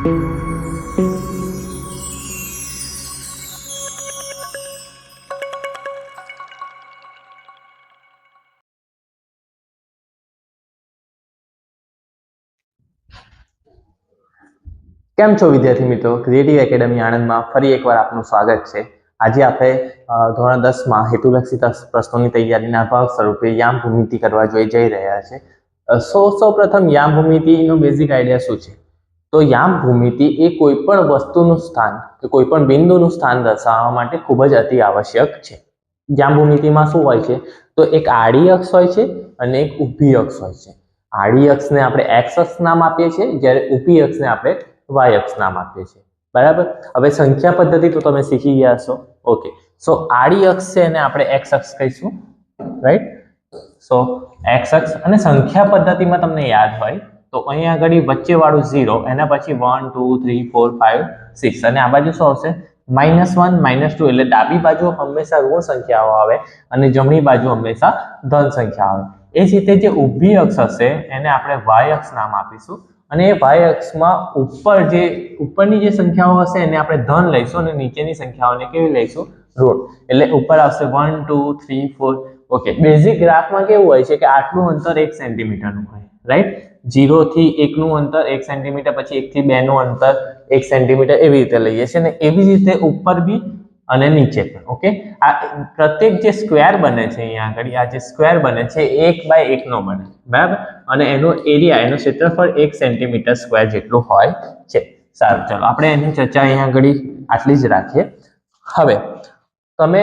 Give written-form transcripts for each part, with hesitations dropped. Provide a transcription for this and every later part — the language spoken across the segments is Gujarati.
કેમ છો વિદ્યાર્થી મિત્રો? ક્રિએટિવ એકેડમી આણંદમાં ફરી એકવાર આપનું સ્વાગત છે. આજે આપણે ધોરણ 10માં હેતુલક્ષી પ્રશ્નોની તૈયારીના ભાગ સ્વરૂપે યામ ભૂમિતિ કરવા જઈ રહ્યા છે. સૌપ્રથમ યામ ભૂમિતિનો બેઝિક આઈડિયા શું છે? તો યામ ભૂમિતિ એ કોઈ પણ વસ્તુનું સ્થાન કે કોઈ પણ બિંદુનું સ્થાન દર્શાવવા માટે ખૂબ જ અતિ આવશ્યક છે. યામ ભૂમિતિમાં શું હોય છે? તો એક આડી અક્ષ હોય છે અને એક ઊભી અક્ષ હોય છે. આડી અક્ષને આપણે એક્સ અક્ષ નામ આપીએ છીએ, જ્યારે ઊભી અક્ષને આપણે વાય અક્ષ નામ આપીએ છીએ. બરાબર. હવે સંખ્યા પદ્ધતિ તો તમે શીખી ગયા છો. ઓકે, સો આડી અક્ષ છે એને આપણે એક્સ અક્ષ કહીશું, રાઈટ? સો એક્સ અક્ષ અને સંખ્યા પદ્ધતિમાં તમને યાદ હોય તો અહીંયા આગળ વચ્ચે વાળું 0, એના પછી 1 2 3 4 5 6 અને આ બાજુ શું આવશે? -1 -2. એટલે ડાબી બાજુ હંમેશા ઋણ સંખ્યાઓ આવે અને જમણી બાજુ હંમેશા ધન સંખ્યા આવે. એ જ રીતે જે ઊભી અક્ષ હશે એને આપણે વાય અક્ષ નામ આપીશું અને એ વાય અક્ષમાં ઉપરની જે સંખ્યાઓ હશે એને આપણે ધન લઈશું અને નીચેની સંખ્યાઓને કેવી લઈશું? ઋણ. એટલે ઉપર આવશે 1 2 3 4. ઓકે, બેઝિક ગ્રાફમાં કેવું હોય છે કે આટલું અંતર 1 સેન્ટીમીટરનું હોય, રાઈટ? 0 થી 1 નું અંતર 1 સેન્ટીમીટર, પછી 1 થી 2 નું અંતર 1 સેન્ટીમીટર, એવી રીતે લઈએ છીએ. અને એવી જ રીતે ઉપર બી અને નીચે પણ. ઓકે, આ પ્રત્યેક જે સ્ક્વેર બને છે અહીંયા આગળ, આ જે સ્ક્વેર બને છે 1 બાય 1 નો બને, બરાબર? અને એનો એરિયા, એનું ક્ષેત્રફળ 1 સેન્ટીમીટર સ્ક્વેર જેટલું હોય છે. સારું, ચલો આપણે એની ચર્ચા અહીંયા આગળ આટલી જ રાખીએ. હવે તમે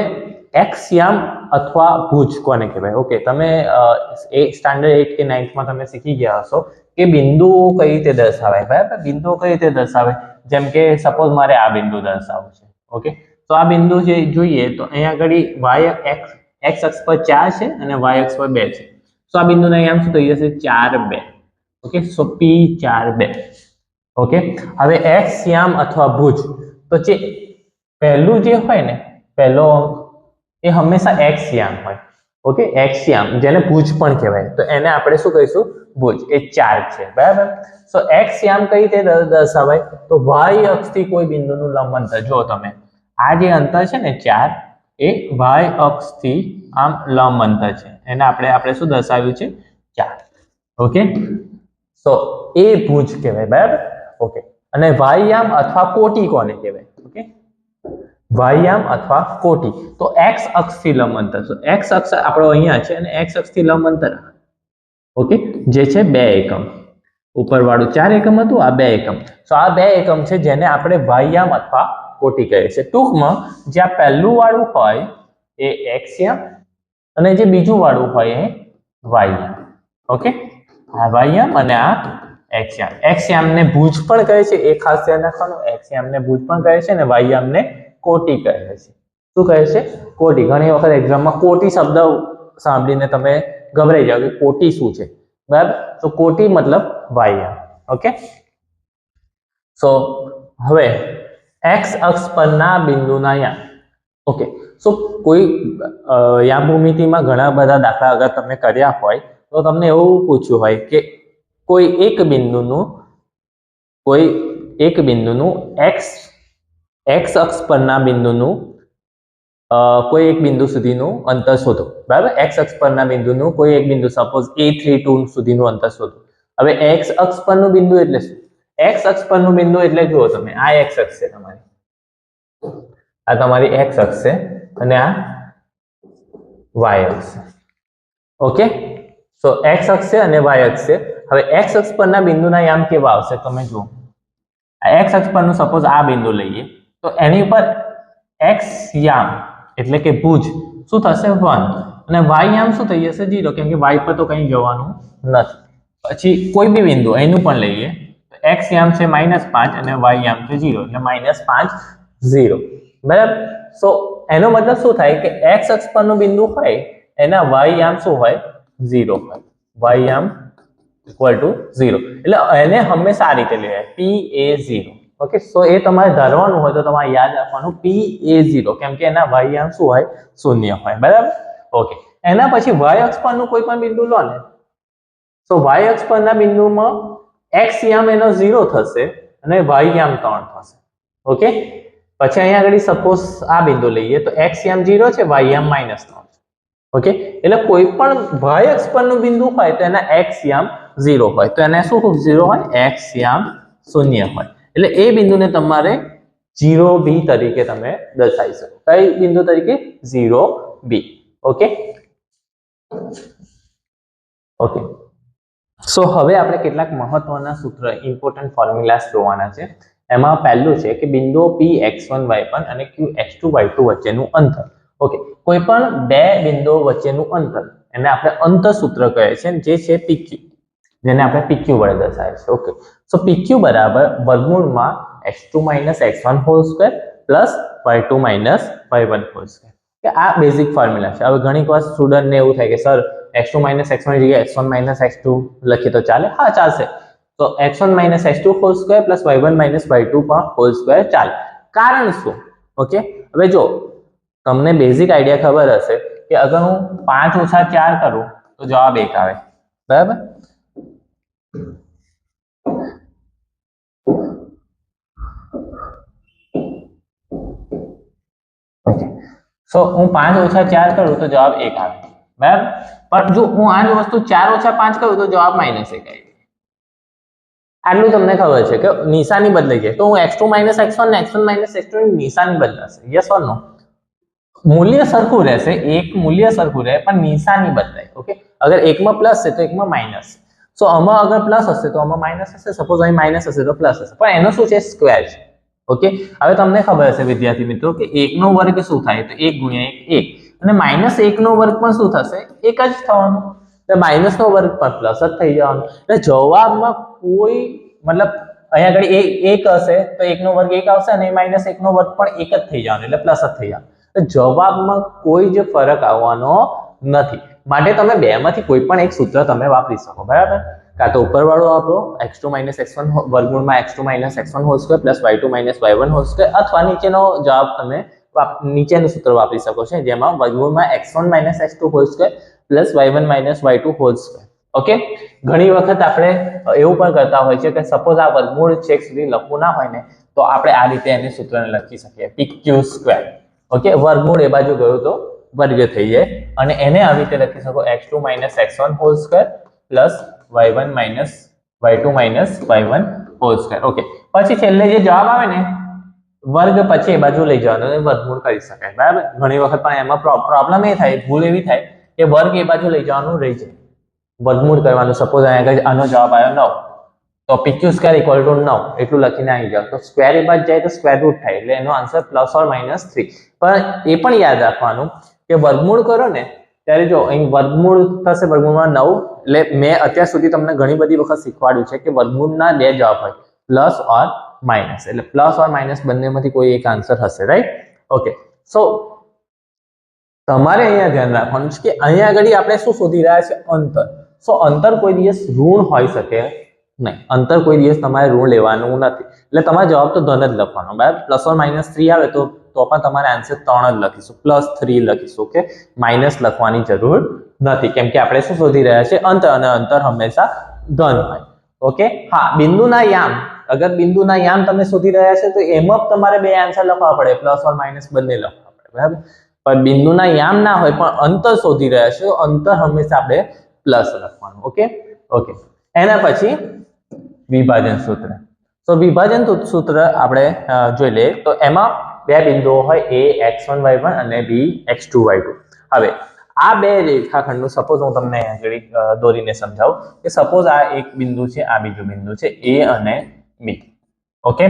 એક્સ યામ અથવા ભુજ કોને કહેવાય? ઓકે, તમે સ્ટાન્ડર્ડ 8 કે 9th માં તમે શીખી ગયા હશો કે બિંદુઓ કઈ રીતે દર્શાવાય, બરાબર? બિંદુઓ કઈ રીતે દર્શાવે? જેમ કે સપોઝ મારે આ બિંદુ દર્શાવવું છે. ઓકે, તો આ બિંદુ જે જોઈએ તો અહીંયા આગળ વાય એક્સ અક્ષ પર 4 છે અને વાય અક્ષ પર 2 છે. તો આ બિંદુના યામ શું થઈ જશે? 4 2. ઓકે, સો P4 2. ઓકે, હવે એક્સ યામ અથવા ભુજ, તો જે પહેલું જે હોય ને, પહેલો અંક એ હંમેશા એક્સ યામ હોય. ઓકે, એક્સ યામ, જેને ભુજ પણ કહેવાય, તો એને આપણે શું કહીશું? ભુજ. એ 4 છે, બરાબર? સો એક્સ યામ કઈ રીતે દર્શાવાય? તો વાય અક્ષથી કોઈ બિંદુનું લંબ અંતર, જો તમે આ જે અંતર છે ને 4, એ વાય અક્ષથી આમ લંબ અંતર છે, એને આપણે શું દર્શાવ્યું છે? 4. ઓકે, સો એ ભુજ કહેવાય, બરાબર? ઓકે, અને વાયયામ અથવા કોટી કોને કહેવાય? ઓકે, વાયયામ અથવા કોટી, તો એક્સ અક્ષથી લંબ અંતર. તો એક્સ અક્ષ આપણો અહીંયા છે અને એક્સ અક્ષથી લંબ અંતર, ઓકે, જે છે 2 એકમ. ઉપર વાળું 4 એકમ હતું, આ 2 એકમ. તો આ 2 એકમ છે જેને આપણે વાયયામ અથવા કોટી કહે છે. ટૂંકમાં જ્યાં પહેલું વાળું હોય એ એક્સ યામ અને જે બીજું વાળું હોય એ વાયયામ. ઓકે, આ વાયયામ અને આ એક્સ યામ. એક્સ યામને ભુજ પણ કહે છે, એ ખાસ ધ્યાન રાખવાનું. એક્સ યામને ભુજ પણ કહે છે અને વાયયામને કોટી કહે છે. શું કહે છે? કોટી. ઘણી વખત એક્ઝામમાં કોટી શબ્દ સાંભળીને તમે ગભરાઈ જાવ કે કોટી શું છે, બરાબર? તો કોટી મતલબ વાયયામ. ઓકે, સો હવે એક્સ અક્ષ પરના બિંદુના યામ. ઓકે, સો કોઈ યામ ભૂમિતિમાં ઘણા બધા દાખલા અગર તમે કર્યા હોય તો તમને એવું પૂછ્યું હોય કે કોઈ એક બિંદુનું એક્સ અક્ષ પરના બિંદુનું કોઈ એક બિંદુ સુધીનું અંતર શોધો, બરાબર? એક્સ અક્ષ પરના બિંદુનું કોઈ એક બિંદુ, સપોઝ A32 સુધીનું અંતર શોધો. હવે એક્સ અક્ષ પરનું બિંદુ એટલે શું? એક્સ અક્ષ પરનું બિંદુ એટલે જુઓ તમે, આ એક્સ અક્ષ છે તમારી, આ તમારી એક્સ અક્ષ છે અને આ વાય અક્ષ છે. ઓકે, સો એક્સ અક્ષ છે અને વાય અક્ષ છે. હવે એક્સ અક્ષ પરના બિંદુના યામ કેવા આવશે તમે જુઓ. આ એક્સ અક્ષ પરનું સપોઝ આ બિંદુ લઈએ તો એની ઉપર એક્સ યામ એટલે કે ભુજ શું થશે? 1. અને વાય યામ શું થઈ જશે? 0, કેમ કે વાય પર તો કંઈ જવાનું નથી. પછી કોઈ બી બિંદુ એનું પણ લઈએ તો એક્સ યામ છે -5 અને વાય યામ છે 0, એટલે -5 0, બરાબર? સો એનો મતલબ શું થાય કે એક્સ અક્ષ પરનું બિંદુ હોય એના વાય યામ શું હોય? 0 હોય. વાય યામ = 0. એટલે એને હંમેશા આ રીતે લેવાય, PA0. ઓકે, સો એ તમારે ધારવાનું હોય તો તમારે યાદ રાખવાનું PA0, કેમ કે એના વાય યામ શું હોય? 0 હોય, બરાબર? ઓકે, એના પછી વાય અક્ષ પરનું કોઈ પણ બિંદુ લો ને, તો વાય અક્ષ પરના બિંદુમાં એક્સ યામ એનો 0 થશે અને y યામ 3 થશે. ઓકે, પછી અહીંયા આગળ સપોઝ આ બિંદુ લઈએ તો x યામ 0 છે, y યામ -3 છે. ઓકે, એટલે કોઈ પણ y અક્ષ પરનું બિંદુ હોય તો એના x યામ 0 હોય તો એને શું 0 હોય, x યામ 0 હોય. એટલે એ બિંદુને તમારે 0b તરીકે તમે દર્શાવી શકો. કઈ બિંદુ તરીકે? 0b. ઓકે ઓકે, સો હવે આપણે કેટલાક મહત્વના સૂત્ર, ઇમ્પોર્ટન્ટ ફોર્મ્યુલાસ જોવાના છે. એમાં પહેલું છે કે બિંદુઓ p x1 y1 અને q x2 y2 વચ્ચેનું અંતર. ઓકે, કોઈ પણ બે બિંદુઓ વચ્ચેનું અંતર એને આપણે અંતર સૂત્ર કહે છે, જે છે pq, જેને આપણે pq વડે દર્શાવીએ છીએ. ઓકે, સો pq બરાબર વર્ગમૂળમાં x2 - x1 whole square plus y2 - y1 whole square. કે આ બેઝિક ફોર્મ્યુલા છે. હવે ઘણી વાર સ્ટુડન્ટને એવું થાય કે સર x2 - x1 ની જગ્યાએ x1 - x2 લખીએ તો ચાલે? હા, ચાલશે. તો x1 - x2 hall square plus y1 - y2 પણ હોલ સ્ક્વેર ચાલે. કારણ શું? ઓકે, હવે જો તમને બેઝિક આઈડિયા ખબર હશે કે અગર હું 5 - 4 કરું તો જવાબ 1 આવે. બરાબર? ઓકે, સો હું 5 - 4 કરું તો જવાબ 1 આવે. બરાબર? પણ જો હું આ જ વસ્તુ 4 - 5 કરું તો જવાબ -1 આવે. આટલું તમને ખબર છે કે નિશાની બદલાઈ જાય તો હું x2 - x1 ને x1 - x2 ની નિશાની બદલાશે. યસ ઓર નો? મૂલ્ય સરખું રહેશે, એક મૂલ્ય સરખું રહે પણ નિશાની બદલાય. ઓકે, અગર એકમાં પ્લસ છે તો એકમાં માઇનસ. સો આમાં અગર પ્લસ હશે તો આમાં માઇનસ હશે, સપોઝ અહીં માઇનસ હશે તો પ્લસ હશે, પણ એનો શું છે? સ્ક્વેર છે. ઓકે, હવે તમને ખબર હશે વિદ્યાર્થી મિત્રો કે 1 નો વર્ગ શું થાય? તો 1 × 1 1, અને -1 નો વર્ગ પણ શું થશે? 1 જ થવાનું. તો માઇનસ નો વર્ગ પણ પ્લસ જ થઈ જવાનો. એટલે જવાબમાં કોઈ મતલબ અહીંયા આગળ 1 હશે તો 1 નો વર્ગ 1 આવશે, અને -1 નો વર્ગ પણ 1 જ થઈ જવાનો, એટલે પ્લસ જ થઈ જવાનો. તો જવાબમાં કોઈ જ ફરક આવવાનો નથી. માટે તમે બેમાંથી કોઈ પણ એક સૂત્ર તમે વાપરી શકો. બરાબર? કાં તો ઉપરવાળો આપો x2 - x1 વર્ગમૂળમાં x2 - x1 whole square plus y2 - y1 whole square, અથવા નીચેનો જવાબ તમે નીચેનું સૂત્ર વાપરી શકો છો, જેમાં વર્ગમૂળમાં x1 - x2 hall square plus y1 - y2 whole square. Okay, ઘણી વખત આપણે એવું પણ કરતા હોય છે કે સપોઝ આ વર્ગમૂળ છેક સુધી લખવું ના હોય ને તો આપણે આ રીતે એને સૂત્રને લખી શકીએ, pq સ્ક્વેર. ઓકે, વર્ગમૂળ એ બાજુ ગયું તો વર્ગ થઈ જાય, અને એને આવી રીતે લખી શકો x2 - x1 whole square plus y1 - y2 - y1 whole square. Okay, પછી છેલ્લે જે જવાબ આવે ને વર્ગ પછી એ બાજુ લઈ જવાનો, વર્ગમૂળ કરી શકાય. બરાબર? ઘણી વખત પણ એમાં પ્રોબ્લેમ એ થાય, ભૂલ એવી થાય કે વર્ગ એ બાજુ લઈ જવાનું રહી જાય, વર્ગમૂળ કરવાનું. સપોઝ અહીંયા આનો જવાબ આવ્યો 9, તો pq સ્ક્વેર = 9 એટલું લખીને આવી જાવ તો સ્ક્વેર એ બાજુ જાય તો સ્ક્વેર રૂટ થાય, એટલે એનો આન્સર +or -3. પણ એ પણ યાદ રાખવાનું કે વર્ગમૂળ કરો ને ત્યારે જો અહીં વર્ગમૂળ થશે, વર્ગમૂળમાં 9, એટલે મેં અત્યાર સુધી તમને ઘણી બધી વખત શીખવાડ્યું છે કે વર્ગમૂળના બે જવાબ હોય, પ્લસ ઓર માઇનસ. એટલે પ્લસ ઓર માઇનસ બંનેમાંથી કોઈ એક આન્સર હશે. રાઈટ? ઓકે, સો તમારે અહીંયા ધ્યાન રાખવાનું છે કે અહીંયા આગળ આપણે શું શોધી રહ્યા છે? અંતર. સો અંતર કોઈ દિવસ ઋણ હોઈ શકે નહીં. અંતર કોઈ દિવસ તમારે ઋણ લેવાનું નથી, એટલે તમારો જવાબ તો ધન જ લખવાનો. બરાબર? +or -3 આવે તો પણ તમારે આન્સર 3 જ લખીશું, +3 લખીશું. ઓકે, માઇનસ લખવાની જરૂર નથી, કેમ કે આપણે શું શોધી રહ્યા છે? અંતર, અને અંતર હંમેશા ધન હોય. ઓકે, હા, બિંદુના યામ, અગર બિંદુના યામ તમે શોધી રહ્યા છે તો એમાં તમારે બે આન્સર લખવા પડે, પ્લસ ઓર માઇનસ બંને લખવા પડે. બરાબર? પણ બિંદુના યામ ના હોય પણ અંતર શોધી રહ્યા છે, અંતર હંમેશા આપણે પ્લસ લખવાનું. ઓકે ઓકે, એના પછી વિભાજન સૂત્ર. તો વિભાજન સૂત્ર આપણે જોઈ લઈએ તો એમાં બે બિંદુઓ હોય, a x1 y1 અને b x2 y2. હવે આ બે રેખાખંડનું સપોઝ હું તમને દોરીને સમજાવું કે સપોઝ આ એક બિંદુ છે, આ બીજું બિંદુ છે, a અને b. ઓકે,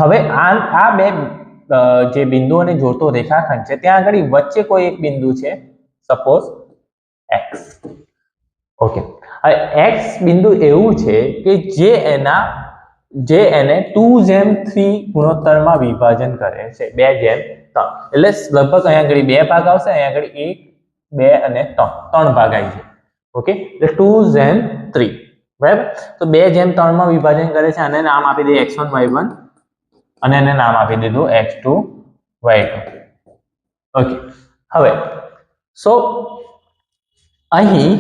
હવે આ બે જે બિંદુઓને જોડતો રેખાખંડ છે ત્યાં આગળ વચ્ચે કોઈ એક બિંદુ છે, સપોઝ x. ઓકે, હવે x બિંદુ એવું છે કે જે એને 2:3 ગુણોત્તરમાં વિભાજન કરે છે, 2:3. એટલે લગભગ અહીંયા આગળ 2 ભાગ આવશે, અહીંયા આગળ 1 2 અને 3 ભાગ આવી છે. ઓકે, એટલે 2:3. બરાબર? તો 2:3 માં વિભાજન કરે છે, અને નામ આપી દે x1 y1, અને એને નામ આપી દીધું x2 y2. ઓકે, હવે સો અહીં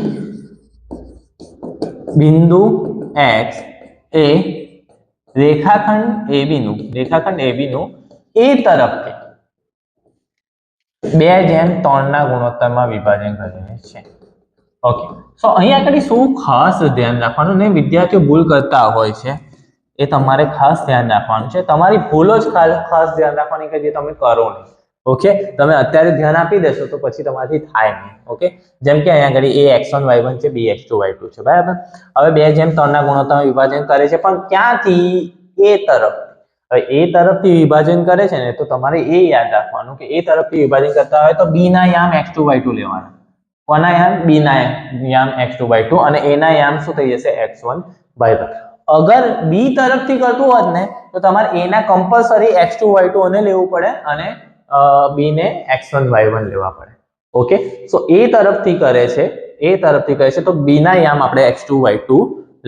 બિંદુ x એ રેખાખંડ AB નું એ તરફથી 2:3 ના ગુણોત્તરમાં વિભાજન કરીને છે. ઓકે, સો અહીંયા આગળ શું ખાસ ધ્યાન રાખવાનું ને વિદ્યાર્થીઓ ભૂલ કરતા હોય છે એ તમારે ખાસ ધ્યાન રાખવાનું છે. તમારી ભૂલો જ ખાસ ધ્યાન રાખવાની કે જે તમે કરો નહીં. ઓકે, તમે અત્યારે ધ્યાન આપી દેશો તો પછી તમારાથી થાય નહીં. ઓકે, જેમ કે અહીંયા આગળ a x1 y1 છે, b x2 y2 છે, બરાબર. હવે 2:3 ના ગુણોત્તરમાં વિભાજન કરે છે, પણ ક્યાંથી? a તરફથી. હવે a તરફથી વિભાજન કરે છે ને, તો તમારે એ યાદ રાખવાનું કે a તરફથી વિભાજન કરતા હોય તો b ના યામ x2 y2 લેવાના. કોના યામ? b ના યામ x2 y2 અને a ના યામ શું થઈ જશે? x1 y1. અગર b તરફથી કરતું હોત ને તો તમારે a ના કમ્પલસરી x2 y2 ને લેવું પડે અને b ને x1 y1 લેવા પડે. ઓકે, સો a તરફથી કરે છે તો b ના યામ આપણે x2 y2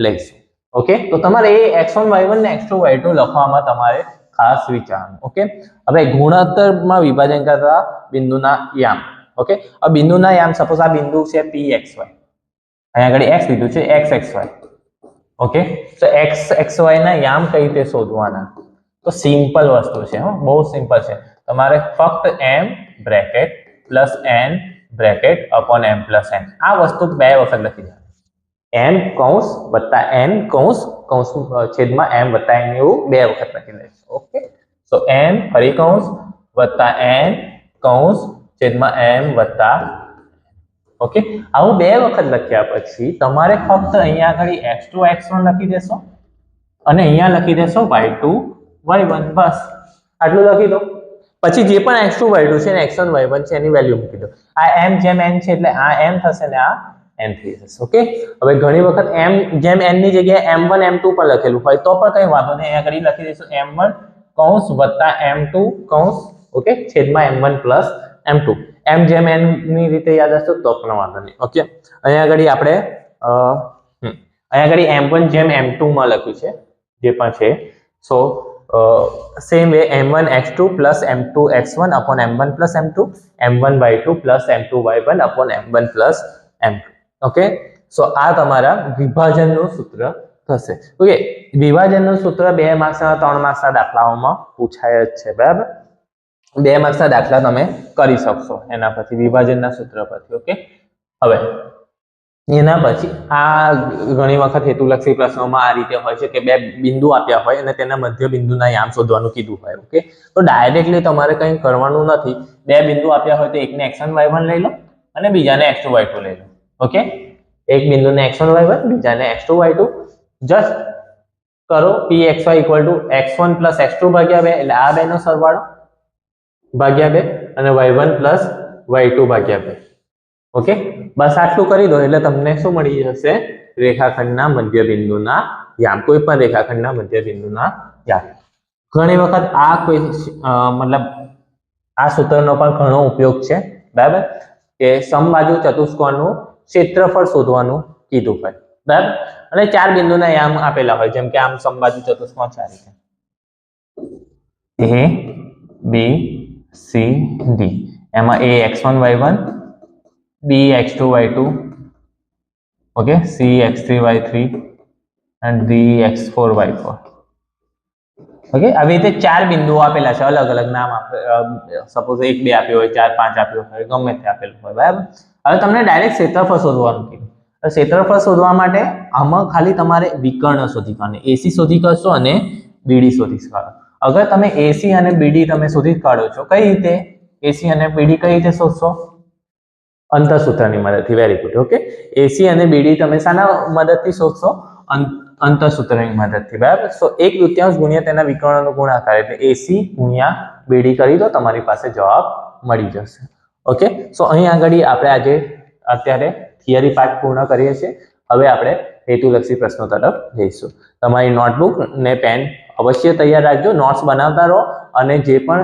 લઈશું. ઓકે, તો તમારે એ x1 y1 ને x2 y2 લખવામાં તમારે ખાસ વિચારવાનું. ઓકે, હવે ગુણોત્તરમાં વિભાજન કરતા બિંદુના યામ. ઓકે, આ બિંદુના યામ સપોઝ આ બિંદુ છે pxy, અહીંયા આગળ x લીધું છે xxy. ઓકે, તો xxy ના યામ કઈ રીતે શોધવાના? તો સિમ્પલ વસ્તુ છે, બહુ સિમ્પલ છે. તમારે ફક્ત m bracket plus n bracket upon m plus n આ વસ્તુ બે વખત લખી દેવાની. m કૌંસ વત્તા n કૌંસ છેદમાં m વત્તા n એવું બે વખત લખી દઈશું. ઓકે, સો m ફરી કૌંસ વત્તા n કૌંસ છેદમાં m વત્તા. ઓકે, આવું બે વખત લખ્યા પછી તમારે ફક્ત અહીંયા આગળ x2 x1 લખી દેશો અને અહીંયા લખી દેશો y2 y1. બસ આટલું લખી દો. પછી જે પણ x2 y2 છે ને x1 y1 છે એની વેલ્યુ મૂકી દો. આ m જેમ n છે એટલે આ m થશે ને આ n થઈ જશે. ઓકે, હવે ઘણી વખત m જેમ n ની જગ્યાએ m1 m2 પણ લખેલું હોય તો પણ કઈ વાંધો નહીં. અહીંયા આગળ લખી દઈશું m1 કૌંસ વત્તા m2 કૌંસ. ઓકે, છેદમાં m1 પ્લસ m2. m જેમ n ની રીતે યાદ હશે તો પણ વાંધો નહીં. ઓકે, અહીંયા આગળ આપણે અહીંયા આગળ m1 જેમ m2 માં લખ્યું છે જે પણ છે. સો same way m1 x2 plus m2 x1 upon m1 plus m2, m1 y2 plus m2 y1 upon m1 plus m2. Okay, so આ તમારા વિભાજનનું સૂત્ર થશે. ઓકે, વિભાજનનું સૂત્ર 2 માર્ક્સના 3 માર્ક્સના દાખલાઓમાં પૂછાય જ છે, બરાબર. 2 માર્ક્સના દાખલા તમે કરી શકશો એના પછી વિભાજનના સૂત્ર પરથી. ઓકે, હવે એના પછી આ ઘણી વખત હેતુલક્ષી પ્રશ્નોમાં આ રીતે હોય છે કે બે બિંદુ આપ્યા હોય અને તેના મધ્ય બિંદુના યામ શોધવાનું કીધું હોય. ઓકે, તો ડાયરેક્ટલી તમારે કંઈ કરવાનું નથી. બે બિંદુ આપ્યા હોય તો એકને x1 y1 લઈ લો અને બીજાને x2 y2 લઈ લો. ઓકે, એક બિંદુને x1 y1 બીજાને x2 y2. જસ્ટ કરો pxy = x1 plus x2 ભાગ્યા 2 એટલે આ બેનો સરવાળો ભાગ્યા 2 અને y1 plus y2 ભાગ્યા 2. ઓકે, બસ આટલું કરી દો એટલે તમને શું મળી જશે? રેખાખંડના મધ્ય બિંદુના યામ. કોઈ પણ રેખાખંડના મધ્ય બિંદુના યામ. ઘણી વખત આ કોઈ મતલબ આ સૂત્રનો પણ ઘણો ઉપયોગ છે, બરાબર, કે સમબાજુ ચતુષ્કોણનું ક્ષેત્રફળ શોધવાનું કીધું હોય, બરાબર, અને 4 બિંદુના યામ આપેલા હોય. જેમ કે આમ સમબાજુ ચતુષ્કોણ છે રીતે a b c d. એમાં a x1 y1, b x2 y2, okay, c x3 y3 and d x4 y4. Okay, આવી રીતે 4 બિંદુઓ આપેલા છે, અલગ અલગ નામ સપોઝ 1 2 આપ્યો હોય, 4 5 આપ્યો હોય, ગમે તે આપેલું હોય, બરાબર. હવે તમને ડાયરેક્ટ ક્ષેત્રફળ શોધવાનું કીધું. ક્ષેત્રફળ શોધવા માટે આમાં ખાલી તમારે વિકર્ણ શોધી કાઢો. AC શોધી કાઢશો અને BD શોધી કાઢો. અગર તમે AC અને BD તમે શોધી કાઢો છો, કઈ રીતે AC અને BD કઈ રીતે શોધશો? અંતઃસૂત્રની મદદથી. Very good. ઓકે, AC અને BD તમે શાના મદદથી શોધશો? અંતઃસૂત્રની મદદથી, બરાબર. સો 1/2 ગુણ્યા તેના વિકર્ણનો ગુણાકાર એટલે AC ગુણ્યા BD કરી દો, તમારી પાસે જવાબ મળી જશે. ઓકે, સો અહીં આગળ આપણે આજે અત્યારે થિયરી પાર્ટ પૂર્ણ કરીએ છીએ. હવે આપણે હેતુલક્ષી પ્રશ્નો તરફ જઈશું. તમારી નોટબુક ને પેન અવશ્ય તૈયાર રાખજો, નોટ્સ બનાવતા રહો અને જે પણ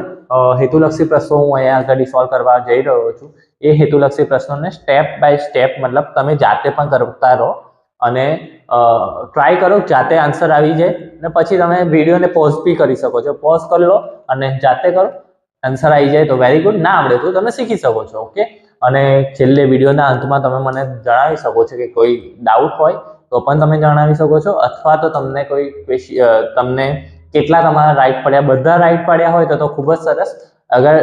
હેતુલક્ષી પ્રશ્નો હું અહીંયા આગળ સોલ્વ કરવા જઈ રહ્યો છું એ હેતુલક્ષી પ્રશ્નોને સ્ટેપ બાય સ્ટેપ મતલબ તમે જાતે પણ કરતા રહો અને ટ્રાય કરો જાતે આન્સર આવી જાય અને પછી તમે વિડીયોને પોઝ બી કરી શકો છો. પોઝ કરી લો અને જાતે કરો, આન્સર આવી જાય તો વેરી ગુડ, ના આવડે તો તમે શીખી શકો છો. ઓકે, અને છેલ્લે વિડીયોના અંતમાં તમે મને જણાવી શકો છો કે કોઈ ડાઉટ હોય તો પણ તમે જણાવી શકો છો, અથવા તો તમને કોઈ તમને કેટલા તમારા રાઈટ પડ્યા, બધા રાઈટ પડ્યા હોય તો ખૂબ જ સરસ. અગર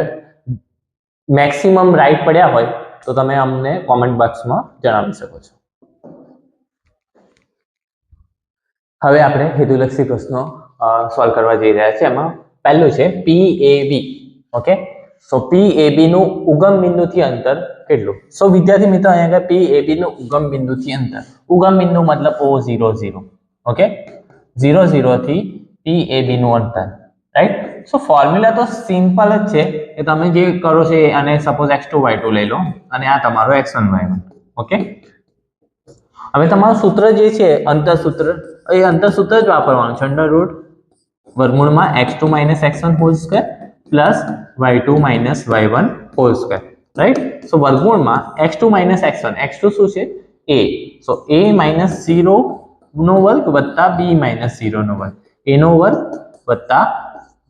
મેક્સિમમ રાઈટ પડ્યા હોય તો તમે અમને કોમેન્ટ બોક્સમાં જણાવી શકો છો. હવે આપણે હેતુલક્ષી પ્રશ્નો સોલ્વ કરવા જઈ રહ્યા છીએ. એમાં પહેલું છે PAB. ઓકે, સો PAB નું ઉગમ બિંદુથી અંતર કેટલું? સો વિદ્યાર્થી મિત્રો અહીંયા PAB નું ઉગમ બિંદુથી અંતર, ઉગમ બિંદુ મતલબ O0 0. ઓકે, 0 0 થી PAB નું અંતર, રાઈટ. સો ફોર્મ્યુલા તો સિમ્પલ જ છે કે તમે જે કરો છો અને સપોઝ x2 y2 લઈ લો અને આ તમારો x1 y1. ઓકે, હવે તમારું સૂત્ર જે છે અંતર સૂત્ર, એ અંતર સૂત્ર જ વાપરવાનું છે. અંડર વર્ગમૂળમાં x2 - x1 whole square plus y2 - y1 whole square, right. So વર્ગમૂળમાં x2 - x1, x2 શું છે? a. સો a - 0 નો વર્ગ વત્તા b - 0 નો વર્ગ, a નો વર્ગ વત્તા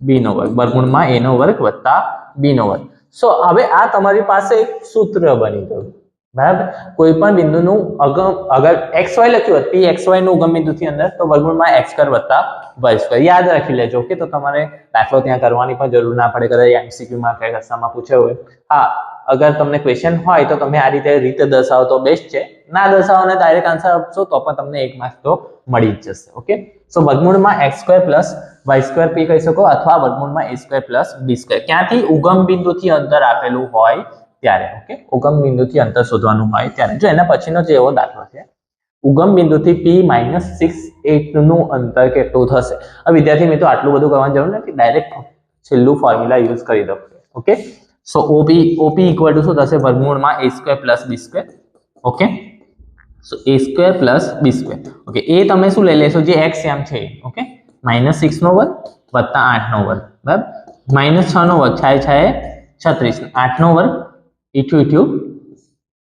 b નો વર્ગ, વર્ગમૂળમાં a નો વર્ગ વત્તા b નો વર્ગ. સો હવે આ તમારી પાસે એક સૂત્ર બની ગયું, બરાબર. કોઈ પણ બિંદુનું અગર xy લખ્યું હોત pxy નું ઉગમ બિંદુથી અંદર, તો વર્ગમૂળમાં x2 વત્તા y2 યાદ રાખી લેજો. કે તો તમારે દાખલો ત્યાં કરવાની પણ જરૂર ના પડે. કદાચ MCQ માં કે કશામાં પૂછ્યો હોય, હા, અગર તમને ક્વેશ્ચન હોય તો તમે આ રીતે દર્શાવો તો બેસ્ટ છે. ના દર્શાવો અને ડાયરેક્ટ આન્સર આપશો તો પણ તમને 1 માર્ક તો મળી જ જશે. ઓકે, સો વર્ગમૂળમાં x2 + y2 p કહી શકો, અથવા વર્ગમૂળમાં a2 + b2, ક્યાંથી? ઉગમ બિંદુથી અંતર આપેલું હોય ત્યારે. ઓકે, ઉગમ બિંદુથી અંતર શોધવાનું હોય ત્યારે. જો એના પછીનો જે એવો દાખલો છે, ઉગમ બિંદુથી p - 6 8 નું અંતર કેટલું થશે? હવે વિદ્યાર્થી મિત્રો આટલું બધું કરવાની જરૂર નથી, ડાયરેક્ટ છેલ્લું ફોર્મ્યુલા યુઝ કરી દો. ઓકે, સો OP = શું થશે? વર્ગમૂળમાં a2 + b2. ઓકે, સો a2 + b2. ઓકે, એ તમે શું લઈ લેશો? જે x એમ છે. ઓકે, -6 નો વર્ગ વત્તા 8 નો વર્ગ, બરાબર. -6 નો વર્ગ થાય 36, 8 નો વર્ગ ઈઠ્યું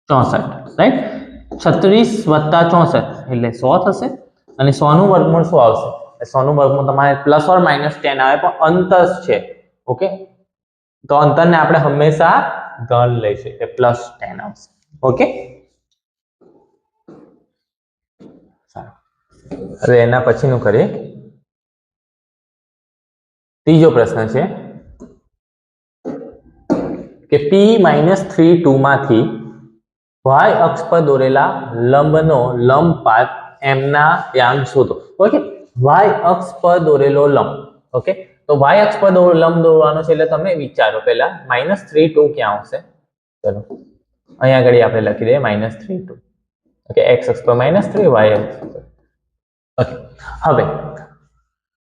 64, રાઈટ. 36 વત્તા 64 એટલે 100 થશે. અને 100 નું વર્ગમૂળ શું આવશે? 100 નું વર્ગમૂળ તમારે પ્લસ ઓર માઇનસ 10 આવે, પણ અંતર છે. ઓકે, તો અંતરને આપણે હંમેશા ધન લઈશું એટલે +10 આવશે. ઓકે, હવે એના પછીનું કરીએ. ત્રીજો પ્રશ્ન છે કે p - 3 2 માંથી y અક્ષ પર દોરેલા લંબનો લંબ પાથ m ના યામ શોધો. ઓકે, y અક્ષ પર દોરેલો લંબ. ઓકે, તો y અક્ષ પર લંબ દોરવાનો છે એટલે તમે વિચારો પહેલા -3 2 ક્યાં આવશે? ચલો અહીંયા આગળ આપણે લખી દઈએ -3 2. ઓકે, x અક્ષ પર -3, y અક્ષ પર. ઓકે, હવે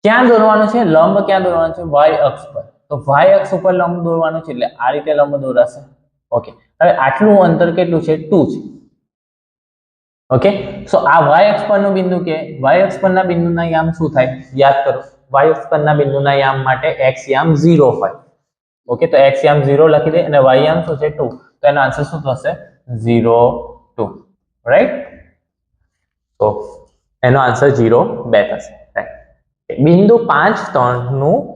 ક્યાં દોરવાનું છે? લંબ ક્યાં દોરવાનું છે? y અક્ષ પર. તો y અક્ષ ઉપર લંબ દોરવાનું છે એટલે આ રીતે લંબ દોરાશે. ઓકે, હવે આટલું અંતર કેટલું છે? 2 છે. ઓકે, સો આ y અક્ષ પરનું બિંદુ કે y અક્ષ પરના બિંદુના યામ શું થાય? યાદ કરો, y અક્ષ પરના બિંદુના યામ માટે x યામ 0 હોય. ઓકે, તો x યામ 0 લખી દે અને y યામ શું છે? 2. તો એનો આન્સર શું થશે? 0 2, રાઈટ. તો એનો આન્સર 0 2 થશે, રાઈટ. બિંદુ 5 3 નું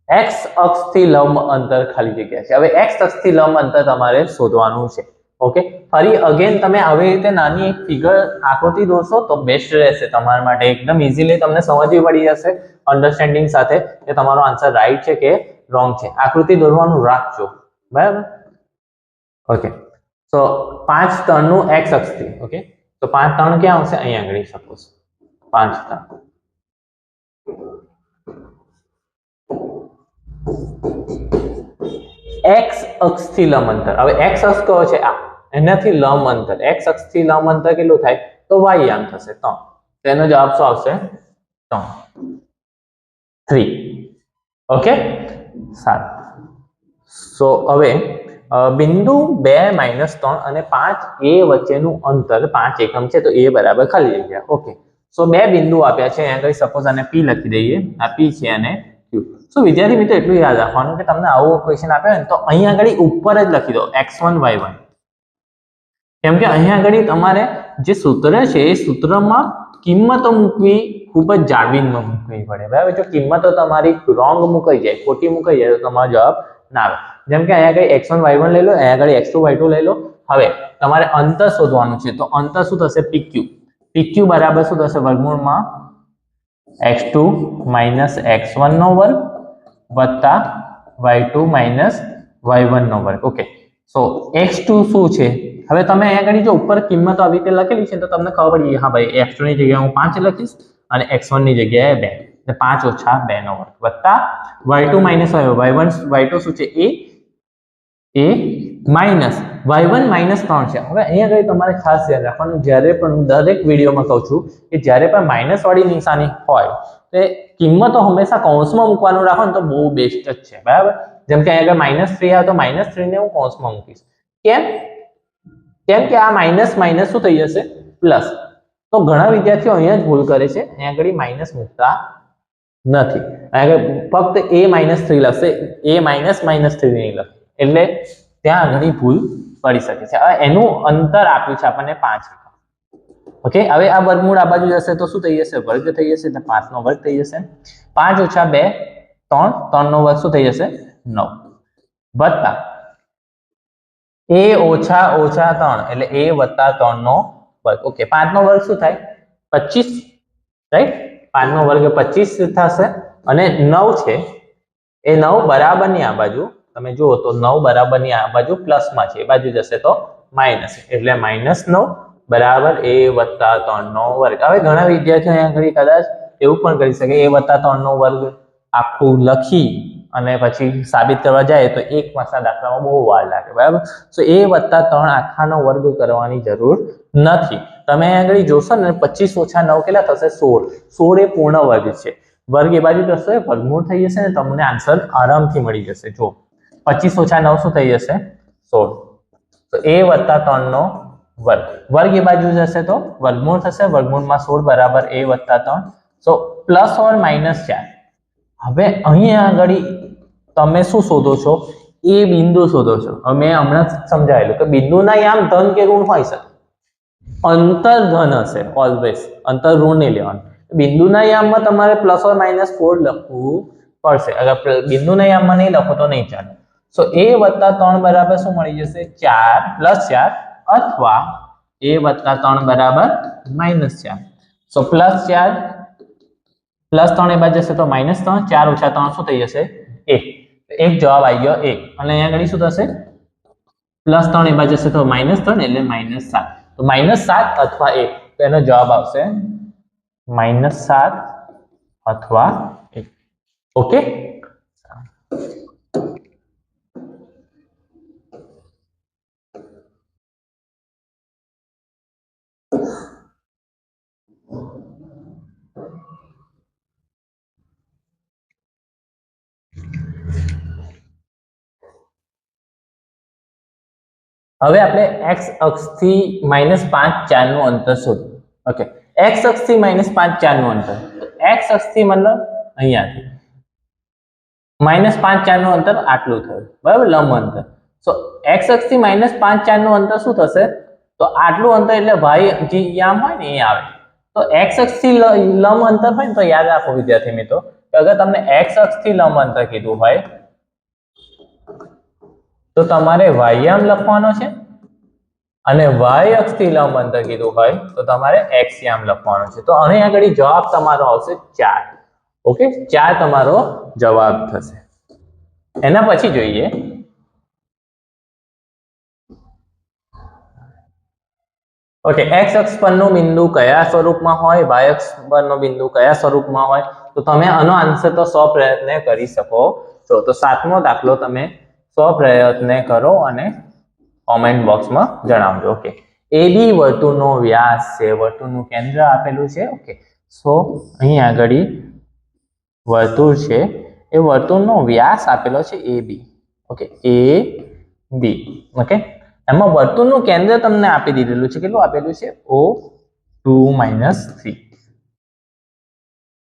x અક્ષથી લંબ અંતર ખાલી જગ્યા છે. હવે x અક્ષથી લંબ અંતર તમારે શોધવાનું છે. ઓકે, ફરી અગેન તમે આવી રીતે નાની એક ફિગર આકૃતિ દોરશો તો બેસ્ટ રહેશે તમારા માટે. એકદમ ઇઝીલી તમને સમજવી પડી જશે અન્ડરસ્ટેન્ડિંગ સાથે કે તમારો આન્સર રાઈટ છે કે રોંગ છે. આકૃતિ દોરવાનું રાખજો, બરાબર. ઓકે, સો 5 3 નું x અક્ષથી. ઓકે, તો 5 3 ક્યાં આવશે? અહીંયા આગળ સપોઝ 5 3 x અક્ષથી લંબ અંતર. હવે x અક્ષ કયો છે? આ એનાથી લંબ અંતર, x અક્ષથી લંબ અંતર કેટલું થાય? તો y યામ થશે 3. તેનો જવાબ શું આવશે? 3. ઓકે, સારું. સો હવે બિંદુ 2 - 3 અને 5 a વચ્ચેનું અંતર 5 એકમ છે, તો a બરાબર ખાલી જગ્યા. ઓકે, સો બે બિંદુ આપ્યા છે. અહીંયા આગળ સપોઝ આને p લખી દઈએ. આ p છે અને q. સો વિદ્યાર્થી મિત્રો એટલું યાદ રાખવાનું કે તમને આવો ક્વેશ્ચન આપે ને તો અહીંયા આગળ ઉપર જ લખી દો x1 y1. કેમ કે અહીંયા આગળ તમારે જે સૂત્ર છે એ સૂત્રમાં કિંમતો મૂકવી ખૂબ જ જાળવીને મૂકવી પડે, બરાબર. જો કિંમતો તમારી રોંગ મુકાઈ જાય, ખોટી મુકાઈ જાય તો તમારો જવાબ ના આવે. જેમ કે અહીંયા આગળ x1 y1 લઈ લો, અહીંયા આગળ x2 y2 લઈ લો. હવે તમારે અંતર શોધવાનું છે તો અંતર શું થશે? pq. PQ બરાબર શું થશે વર્ગમૂળમાં x2 માઇનસ x1 નો વર્ગ વત્તા y2 માઇનસ y1 નો વર્ગ. ઓકે, સો x2 શું છે? હવે તમે અહીંયા આગળ જો ઉપર કિંમત આવી રીતે લખેલી છે તો તમને ખબર પડી હા ભાઈ x2 ની જગ્યાએ હું 5 લખીશ અને x1 ની જગ્યાએ 2 એટલે 5 ઓછા 2 નો વર્ગ વત્તા y2 માઇનસ y1 y2 શું છે a માઇનસ y1 માઇનસ 3 છે. હવે અહીંયા આગળ તમારે ખાસ ધ્યાન રાખવાનું, જ્યારે પણ દરેક વિડીયોમાં કહું છું કે જ્યારે પણ માઇનસ વાળી નિશાની હોય તો કિંમતો હંમેશા કૌંસમાં મૂકવાનું રાખો ને તો બહુ બેસ્ટ જ છે, બરાબર. જેમ કે અહીંયા આગળ -3 આવે તો -3 ને હું કૌંસમાં મૂકીશ. કેમ કે આ માઇનસ માઇનસ શું થઈ જશે પ્લસ. તો ઘણા વિદ્યાર્થીઓ અહીંયા જ ભૂલ કરે છે, અહીંયા આગળ માઇનસ મૂકતા નથી, અહીંયા ફક્ત a-3 લખશે, a -3 નહીં લખે એટલે ત્યાં આગળ ભૂલ પડી શકે છે. હવે એનું અંતર આપ્યું છે આપણને 5. ઓકે, હવે આ વર્ગમૂળ આ બાજુ જશે તો શું થઈ જશે વર્ગ થઈ જશે એટલે 5 નો વર્ગ થઈ જશે. 5 ઓછા 2 3 નો વર્ગ શું થઈ જશે 9 વત્તા a ઓછા 3 એટલે a વત્તા 3 નો વર્ગ. ઓકે, 5 નો વર્ગ શું થાય 25, રાઈટ. 5 નો વર્ગ 25 થશે અને 9 છે એ 9 બરાબર ની આ બાજુ તમે જુઓ તો 9 બરાબર ની આ બાજુ પ્લસ માં છે, એ બાજુ જશે તો માઇનસ એટલે -9 બરાબર a વત્તા 3 નો વર્ગ. હવે ઘણા વિદ્યાર્થીઓ અહીંયા ઘડી કદાચ એવું પણ કરી શકે a વત્તા 3 નો વર્ગ આખું લખી અને પછી સાબિત કરવા જાય તો એક માસના દાખલામાં બહુ વાર લાગે, બરાબર. સો a વત્તા 3 આખાનો વર્ગ કરવાની જરૂર નથી. તમે અહીંયા આગળ જોશો ને 25 ઓછા 9 કેટલા થશે 16. 16 એ પૂર્ણ વર્ગ છે, વર્ગ એ બાજુ જશે વર્ગમૂળ થઈ જશે ને તમને આન્સર આરામથી મળી જશે. જો 25 ઓછા 9 શું થઈ જશે 16. તો a વત્તા 3 નો વર્ગ, વર્ગ એ બાજુ જશે તો વર્ગમૂળ થશે, વર્ગમૂળમાં 16 બરાબર a વત્તા 3. સો પ્લસ ઓર માઇનસ 4. હવે અહીંયા આગળ તમે શું શોધો છો એ બિંદુ શોધો છો. મેં હમણાં સમજાવેલું કે બિંદુના યામ ધન કે ઋણ હોય શકે, અંતર ધન હશે ઓલવેઝ, અંતર ઋણ નહીં લેવાનું. બિંદુના યામમાં તમારે +or-4 લખવું પડશે, અગર બિંદુના યામમાં નહીં લખો તો નહીં ચાલે. સો a વત્તા 3 બરાબર શું મળી જશે 4 +4 અથવા a વત્તા 3 બરાબર -4. સો +4 +3 એ બાજુ જશે તો -3, 4 ઓછા 3 શું થઈ જશે 1. એક જવાબ આવી ગયો 1 અને અહીંયા આગળ શું થશે +3 એ બાજુ જશે તો -3 એટલે -7. તો -7 અથવા 1 તો એનો જવાબ આવશે -7 અથવા 1. ઓકે, હવે આપણે x અક્ષથી -5 4 નું અંતર શોધવું. ઓકે, x અક્ષથી -5 4 નું અંતર, તો x અક્ષથી મતલબ અહીંયાથી -5 4 નું અંતર આટલું થયું, બરાબર, લંબ અંતર. સો x અક્ષથી -5 4 નું અંતર શું થશે તો આટલું અંતર એટલે y જે યામ હોય ને એ આવે. તો x અક્ષથી લંબ અંતર હોય ને તો યાદ રાખો વિદ્યાર્થી મિત્રો કે અગર તમને x અક્ષથી લંબ અંતર કીધું હોય તો તમારે y યામ લખવાનો છે અને y અક્ષથી લંબ અંતર કીધું હોય તો તમારે x યામ લખવાનો છે. તો અહીં આગળ જવાબ તમારો આવશે 4. ઓકે, 4 તમારો જવાબ થશે. એના પછી જોઈએ ઓકે, x અક્ષ પરનું બિંદુ કયા સ્વરૂપમાં હોય, y અક્ષ પરનું બિંદુ કયા સ્વરૂપમાં હોય. તો તમે આનો આન્સર તો 100 પ્રયત્ન કરી શકો છો. તો 7મો દાખલો તમે 100 પ્રયત્ન કરો અને કોમેન્ટ બોક્સમાં જણાવજો. ઓકે, AB વર્તુળનો વ્યાસ છે, વર્તુળનું કેન્દ્ર આપેલું છે. ઓકે, સો અહીં આગળ વર્તુળ છે, એ વર્તુળનો વ્યાસ આપેલો છે AB. Okay, AB. ઓકે, એમાં વર્તુળનું કેન્દ્ર તમને આપી દીધેલું છે, કેટલું આપેલું છે O2 - 3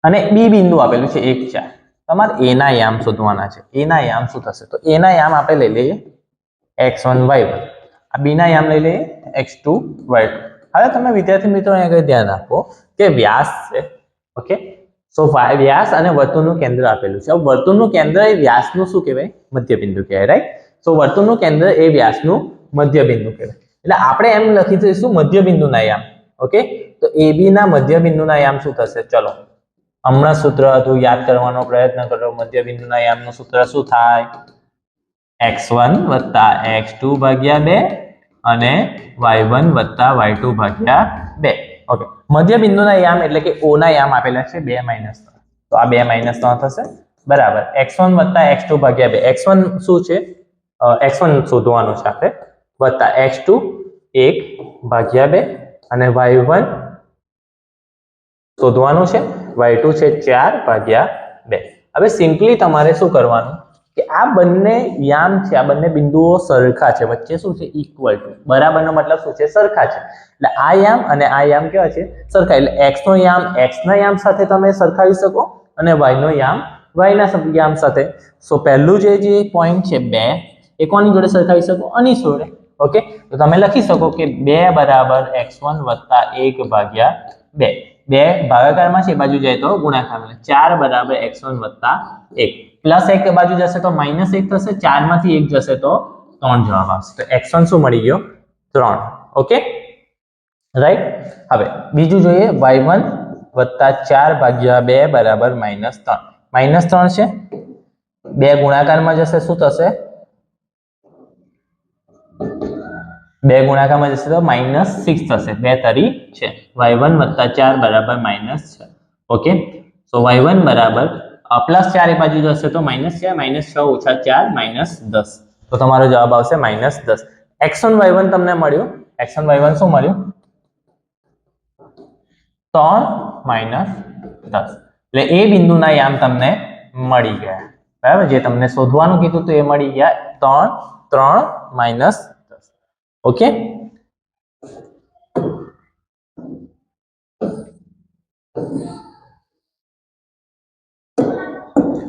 અને B બિંદુ આપેલું છે 1 4. તમારે A ના યામ શોધવાના છે. A ના યામ શું થશે તો A ના યામ આપણે લઈ લઈએ x1 y1, આ B ના યામ લઈ લઈએ x2 y2. હવે તમે વિદ્યાર્થી મિત્રો અહીંયા આગળ ધ્યાન આપો કે વ્યાસ છે. ઓકે, સો વ્યાસ અને વર્તુળનું કેન્દ્ર આપેલું છે. હવે વર્તુળનું કેન્દ્ર એ વ્યાસનું શું કહેવાય મધ્યબિંદુ કહેવાય, રાઈટ. સો વર્તુળનું કેન્દ્ર એ વ્યાસનું મધ્યબિંદુ કહેવાય એટલે આપણે એમ લખી દઈશું મધ્યબિંદુના યામ. ઓકે, તો AB ના મધ્ય બિંદુના યામ શું થશે? ચલો હમણાં સૂત્ર હતું, યાદ કરવાનો પ્રયત્ન કરો. મધ્ય બિંદુના યામનું સૂત્ર શું થાય? x1 + x2 ભાગ્યા 2 અને y1 + y2 ભાગ્યા 2. ઓકે, મધ્ય બિંદુના યામ એટલે કે O ના યામ આપેલા છે 2 - 3, તો આ 2 - 3 થશે બરાબર. x1 + x2 ભાગ્યા 2. x1 શું છે? x1 શોધવાનું છે આપણે, વત્તા x2 1 ભાગ્યા 2 અને y1 શોધવાનું છે, y2 છે 4 ભાગ્યા 2. હવે સિમ્પલી તમારે શું કરવાનું કે આ બંને યામ છે, આ બંને બિંદુઓ સરખા છે, વચ્ચે શું છે? Equal to. બરાબરનો મતલબ શું છે? સરખા છે. એટલે આ યામ અને આ યામ કેવા છે? સરખા. એટલે x નો યામ x ના યામ સાથે તમે સરખાવી શકો અને y નો યામ y ના યામ સાથે. સો પહેલું જે પોઈન્ટ છે 2, એ કોની જોડે સરખાવી શકો? આની જોડે. ઓકે, તો તમે લખી શકો કે 2 = x1 + 1 ભાગ્યા 2. 2 ભાગાકારમાં છે, બાજુ જાય તો ગુણાકારમાં. 4 = x1 + 1. પ્લસ 1 બાજુ જશે તો -1 થશે. 4 માંથી 1 જશે તો 3 જવાબ આવશે. તો x1 શું મળી ગયો? 3. Okay, right. હવે બીજું જોઈએ, y1 + 4 ભાગ્યા 2 = -3. -3 છે, 2 ગુણાકારમાં જશે, શું થશે? 2 ગુણાકારમાં જશે તો -6 થશે. 2 તરી છે. y1 + 4 = -6. ઓકે, તો y1 બરાબર +4 એ બાજુ જશે તો -4, -6 - 4 -10. તો તમારો જવાબ આવશે -10. x1 y1 તમને મળ્યું. x1 y1 શું મળ્યું? 3 - 10. એટલે એ બિંદુના યામ તમને મળી ગયા. બરાબર, જે તમને શોધવાનું કીધું તો એ મળી ગયા. 3 - 10. ઓકે,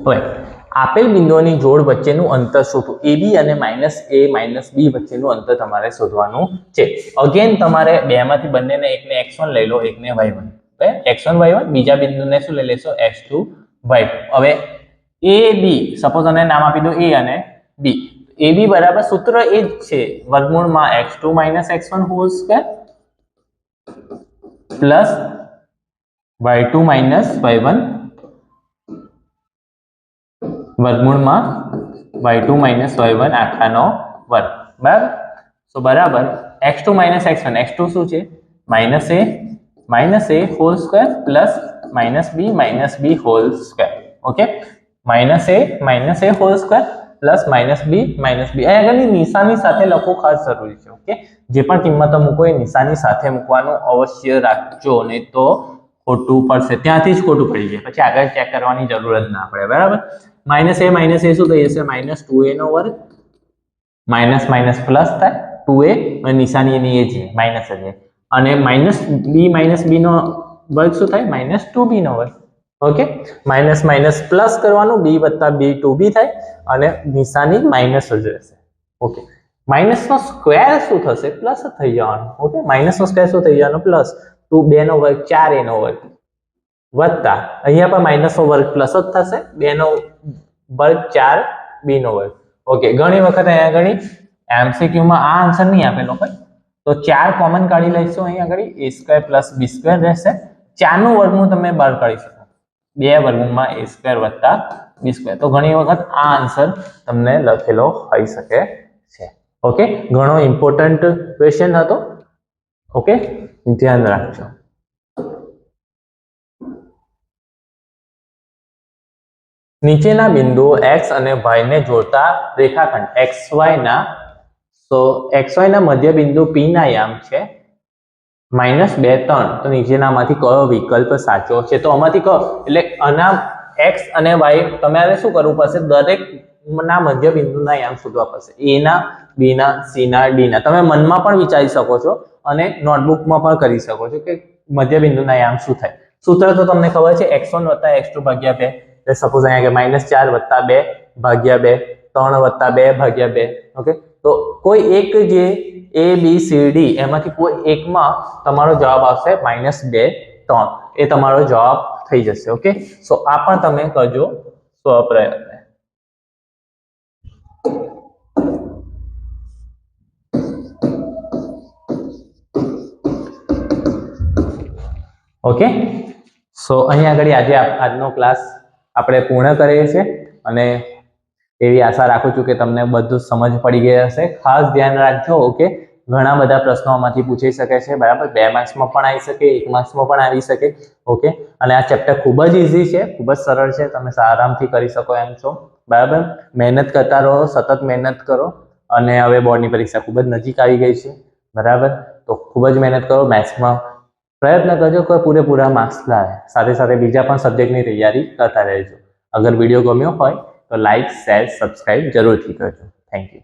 હવે આપેલ બિંદુઓની જોડ વચ્ચેનું અંતર શોધો. AB અને -A - B વચ્ચેનું અંતર તમારે શોધવાનું છે. અગેન તમારે બેમાંથી બંનેને, એકને x1 લઈ લો, એકને y1. x1 y1, બીજા બિંદુને શું લઈ લેશો? x2 y2. હવે AB, સપોઝ આને નામ આપી દો A અને B. AB બરાબર સૂત્ર એ જ છે, વર્ગમૂળમાં x2 - x1 whole square plus y2 - y1 વર્ગમૂળમાં y2 - y1 આખાનો વર્ગ. બરાબર, તો બરાબર x2 - x1. x2 શું છે? -a hall square plus -b whole square. Okay, -a hall square plus -b. અહીં આગળની નિશાની સાથે લખવું ખાસ જરૂરી છે. ઓકે, જે પણ કિંમતો મૂકો એ નિશાની સાથે મૂકવાનું અવશ્ય રાખજો, નહીં તો ખોટું પડશે. ત્યાંથી જ ખોટું પડી જાય, પછી આગળ ચેક કરવાની જરૂર જ ના પડે. બરાબર, -a શું થઈ જશે? -2a નો વર્ગ. માઇનસ પ્લસ થાય, 2a અને નિશાની એની એ જ માઇનસ જ. અને -b નો વર્ગ શું થાય? -2b નો વર્ગ. ઓકે, માઇનસ પ્લસ કરવાનું, b + b 2b થાય અને નિશાની માઇનસ જ રહેશે. ઓકે, માઇનસ નો સ્ક્વેર શું થશે? પ્લસ જ થઈ જવાનું. ઓકે, માઇનસ નો સ્ક્વેર શું થઈ જવાનું? પ્લસ 2 નો વર્ગ 4a નો વર્ગ વત્તા અહીંયા પણ માઇનસ નો વર્ગ પ્લસ જ થશે, 2 નો વર્ગ 4b નો વર્ગ. ઓકે, ઘણી વખત અહીંયા આગળ MCQ માં આ આન્સર નહીં આપેલો હોય તો 4 કોમન કાઢી લઈશું. અહીંયા આગળ a² + b² રહેશે. 4 નું વર્ગમૂળ તમે બહાર કાઢી શકો, 2 વર્ગમૂળમાં a² + b². તો ઘણી વખત આ આન્સર તમને લખેલો હોઈ શકે છે. ઓકે, ઘણો ઇમ્પોર્ટન્ટ ક્વેશ્ચન હતો. ઓકે, ધ્યાન રાખજો. નીચેના બિંદુઓ x અને y ને જોડતા રેખાખંડ xy ના મધ્ય બિંદુ P ના યામ છે -2, 3. તો નીચેનામાંથી કયો વિકલ્પ સાચો છે? તો આમાંથી કયો, એટલે આના x અને y તમારે શું કરવું પડશે? દરેક ના મધ્ય બિંદુના યામ શોધવા પડશે. A ના, B ના, C ના, D ના. તમે મનમાં પણ વિચારી શકો છો અને નોટબુકમાં પણ કરી શકો છો કે મધ્ય બિંદુના યામ શું થાય. સૂત્ર તો તમને ખબર છે, x1 + x2 ભાગ્યા 2. સપોઝ અહીંયા -4 + 2 ભાગ્યા 2, 3 + 2 ભાગ્યા 2. ઓકે, તો કોઈ એક જે A B C D એમાંથી કોઈ એકમાં તમારો જવાબ આવશે -2, 3. એ તમારો જવાબ થઈ જશે. ઓકે, સો આ પણ તમે કરજો સ્વપ્રયત્ન. ઓકે, સો અહીં આગળ આજે આજનો ક્લાસ આપણે પૂર્ણ કરીએ છીએ અને એવી આશા રાખું છું કે તમને બધું સમજ પડી ગઈ હશે. ખાસ ધ્યાન રાખજો. ઓકે, ઘણા બધા પ્રશ્નો આમાંથી પૂછી શકે છે, બરાબર. 2 માર્ક્સમાં પણ આવી શકે, 1 માર્ક્સમાં પણ આવી શકે. ઓકે, અને આ ચેપ્ટર ખૂબ જ ઇઝી છે, ખૂબ જ સરળ છે, તમે આરામથી કરી શકો એમ છો, બરાબર. મહેનત કરતા રહો, સતત મહેનત કરો અને હવે બોર્ડની પરીક્ષા ખૂબ જ નજીક આવી ગઈ છે, બરાબર. તો ખૂબ જ મહેનત કરો. મેથ્સમાં પ્રયત્ન કરજો કે પૂરેપૂરા માર્ક્સ લાવે. સાથે સાથે બીજા પણ સબ્જેક્ટની તૈયારી કરતા રહેજો. અગર વિડીયો ગમ્યો હોય તો લાઈક, શેર, સબસ્ક્રાઇબ જરૂરથી કરજો. Thank you.